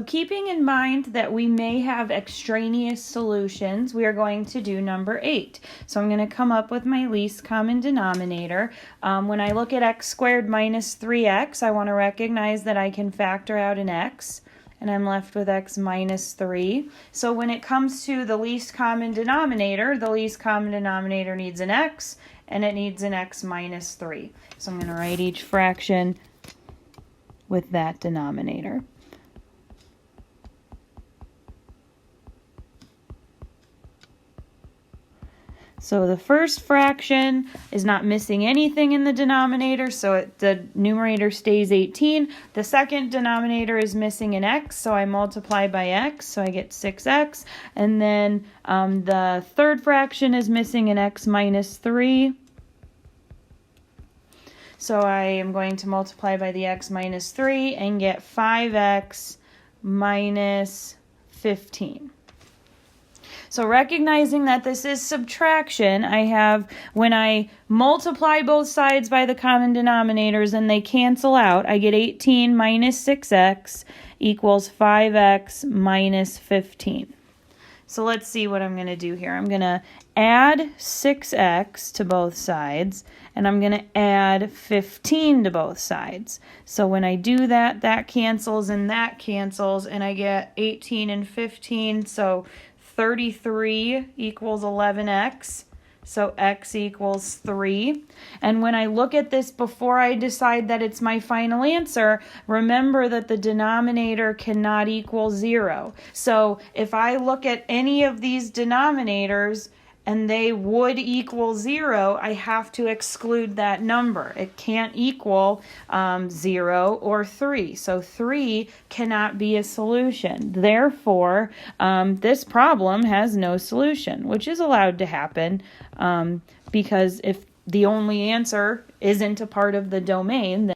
Keeping in mind that we may have extraneous solutions, we are going to do number 8. So I'm going to come up with my least common denominator. When I look at x squared minus 3x, I want to recognize that I can factor out an x, and I'm left with x minus 3. So when it comes to the least common denominator needs an x, and it needs an x minus 3. So I'm going to write each fraction with that denominator. So the first fraction is not missing anything in the denominator, so the numerator stays 18. The second denominator is missing an x, so I multiply by x, so I get 6x. And then the third fraction is missing an x minus 3. So I am going to multiply by the x minus 3 and get 5x minus 15. So recognizing that this is subtraction, I have, when I multiply both sides by the common denominators and they cancel out, I get 18 minus 6x equals 5x minus 15. So let's see what I'm going to do here. I'm going to add 6x to both sides, and I'm going to add 15 to both sides. So when I do that, that cancels and that cancels, and I get 18 and 15, so 33 equals 11x, so x equals 3. And when I look at this before I decide that it's my final answer, remember that the denominator cannot equal 0. So if I look at any of these denominators and they would equal 0, I have to exclude that number. It can't equal 0 or 3. So 3 cannot be a solution. Therefore, this problem has no solution, which is allowed to happen because if the only answer isn't a part of the domain, then